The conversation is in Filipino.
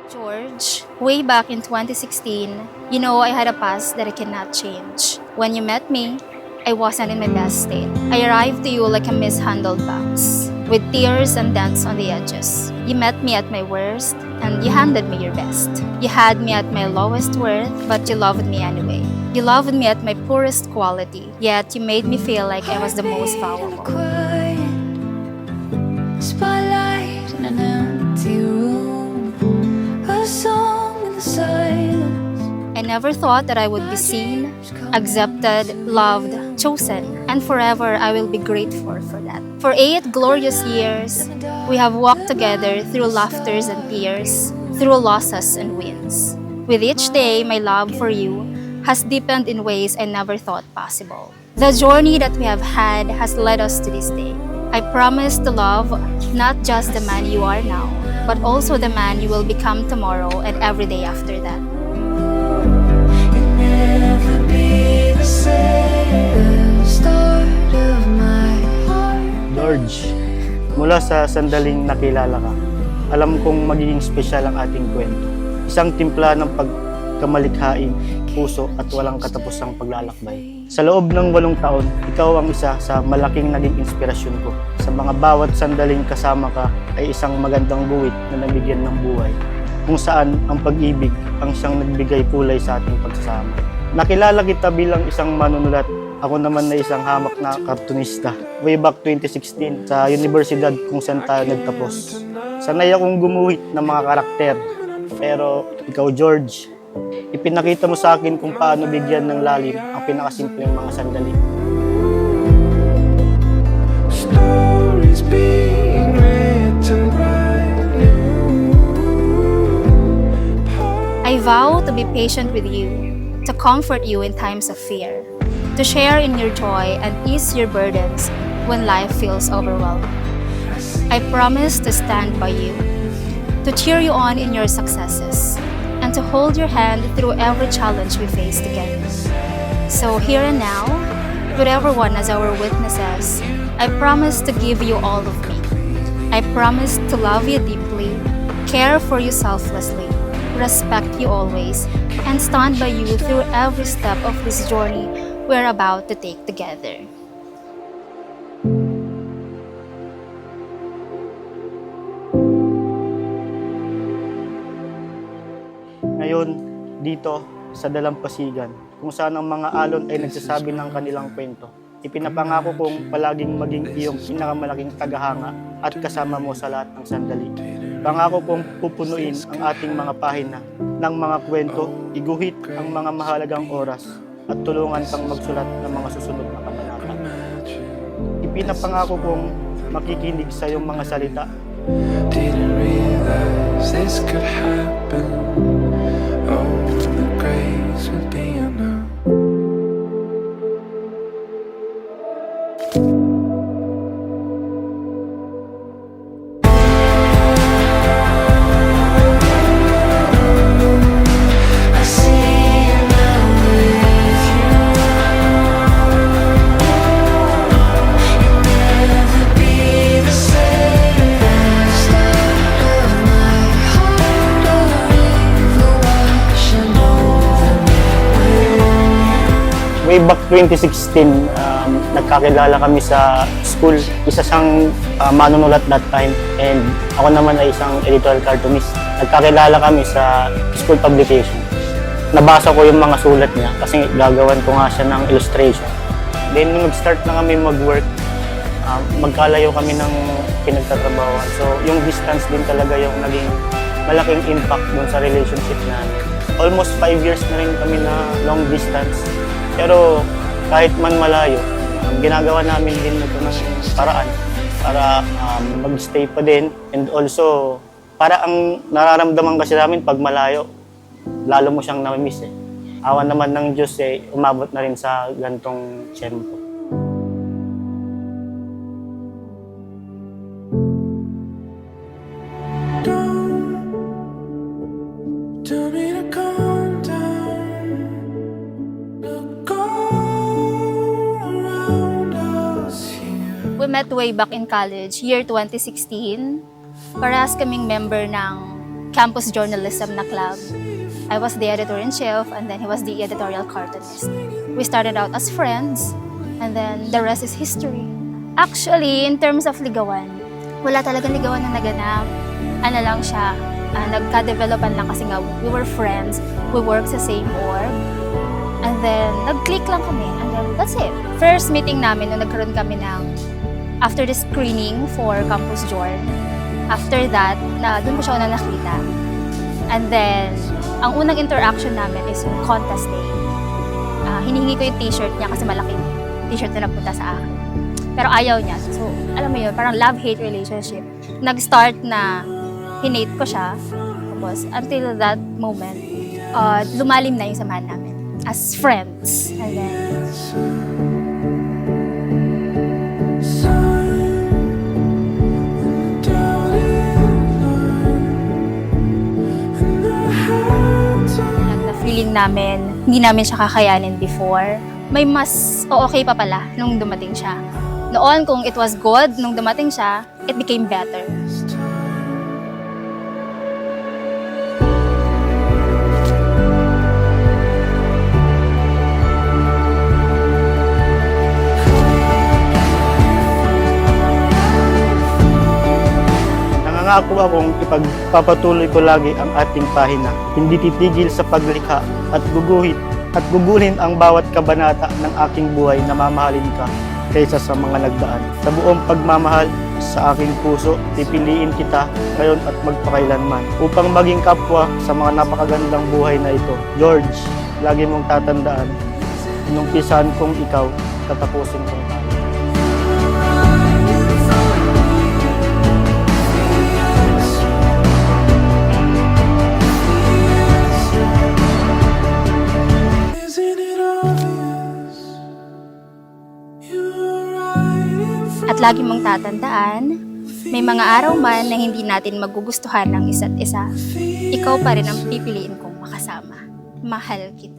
George, way back in 2016, I had a past that I cannot change. When you met me, I wasn't in my best state. I arrived to you like a mishandled box, with tears and dents on the edges. You met me at my worst, and you handed me your best. You had me at my lowest worth, but you loved me anyway. You loved me at my poorest quality, yet you made me feel like I was the most valuable. Spotlight in an empty room, a song in the silence. I never thought that I would be seen, accepted, loved, chosen, and forever I will be grateful for that. For 8 glorious years, we have walked together through laughters and tears, through losses and wins. With each day, my love for you has deepened in ways I never thought possible. The journey that we have had has led us to this day. I promise to love not just the man you are now, but also the man you will become tomorrow and every day after that. You'll never be the same. The start of my heart. George, mula sa sandaling nakilala ka, alam kong magiging espesyal ang ating kwento. Isang timpla ng pagkamalikhain, puso at walang katapusang paglalakbay. Sa loob ng 8 taon, ikaw ang isa sa malaking naging inspirasyon ko. Sa mga bawat sandaling kasama ka ay isang magandang guhit na nabigyan ng buhay, kung saan ang pag-ibig ang siyang nagbigay kulay sa ating pagsasama. Nakilala kita bilang isang manunulat. Ako naman na isang hamak na kartunista. Way back 2016 sa universidad kung saan tayo nagtapos. Sanay akong gumuhit ng mga karakter. Pero ikaw, George, ipinakita mo sa akin kung paano bigyan ng lalim ang pinakasimpleng mga sandali. Stories being written right now. I vow to be patient with you, to comfort you in times of fear, to share in your joy and ease your burdens when life feels overwhelming. I promise to stand by you, to cheer you on in your successes, and to hold your hand through every challenge we face together. So here and now, with everyone as our witnesses, I promise to give you all of me. I promise to love you deeply, care for you selflessly, respect you always, and stand by you through every step of this journey we're about to take together. Ngayon, dito sa Dalampasigan, kung saan ang mga alon ay nagsasabi ng kanilang kwento, ipinapangako kong palaging maging iyong pinakamalaking tagahanga at kasama mo sa lahat ng sandali. Pangako kong pupunuin ang ating mga pahina ng mga kwento, iguhit ang mga mahalagang oras, at tulungan kang magsulat ng mga susunod na kabanata. Ipinapangako kong makikinig sa iyong mga salita. Didn't realize this could happen. Oh, the grace would be enough. I see you now with you. You'll never be the same. The start of my heart, a river washing over me. Way back 2016, nagkakilala kami sa school. Isa siyang manunulat that time, and ako naman ay isang editorial cartoonist. Nagkakilala kami sa school publication. Nabasa ko yung mga sulat niya kasi gagawan ko nga siya ng illustration. Then nung nag-start na kami mag-work, magkalayo kami ng pinagtatrabahoan. So yung distance din talaga yung naging malaking impact dun sa relationship namin. Almost 5 years na rin kami na long distance. Pero kahit man malayo, ginagawa namin din ito ng paraan para mag-stay pa din. And also, para ang nararamdaman kasi namin pag malayo, lalo mo siyang namimiss eh. Awa naman ng Diyos eh, umabot na rin sa gantong tiyempo. Tell me to calm down. Look all around us here. We met way back in college, year 2016. Parehas kaming member ng campus journalism na club. I was the editor-in-chief and then he was the editorial cartoonist. We started out as friends and then the rest is history. Actually, in terms of ligawan, wala talagang ligawan na naganap. Ano lang siya, nagka-developan lang kasi nga we were friends, we worked sa same org, and then nag-click lang kami, and then that's it. First meeting namin nung nagkaroon kami ng after the screening for Campus Jorn. After that, doon ko siya na nakita. And then, ang unang interaction namin is yung contest day. Hinihingi ko yung t-shirt niya kasi malaking t-shirt na napunta sa akin. Pero ayaw niya. So, alam mo yun, parang love-hate relationship. Nag-start na hinate ko siya. Tapos, until that moment, lumalim na yung samahan namin as friends. And then, feeling namin, hindi namin siya kakayanin before. May mas okay pa pala nung dumating siya. Noon, kung it was good, nung dumating siya, it became better. Nangangako akong ipagpapatuloy ko lagi ang ating pahina. Hindi titigil sa paglikha at gugulin ang bawat kabanata ng aking buhay na mamahalin ka kaysa sa mga nagdaan. Sa buong pagmamahal sa aking puso, pipiliin kita ngayon at magpakailanman upang maging kapwa sa mga napakagandang buhay na ito. George, lagi mong tatandaan, inumpisahan kong ikaw, tatapusin kong tayo. Isn't it obvious? You're right in front. At lagi mong tatandaan, may mga araw man na hindi natin magugustuhan ng isa't isa, ikaw pa rin ang pipiliin kong makasama. Mahal kita.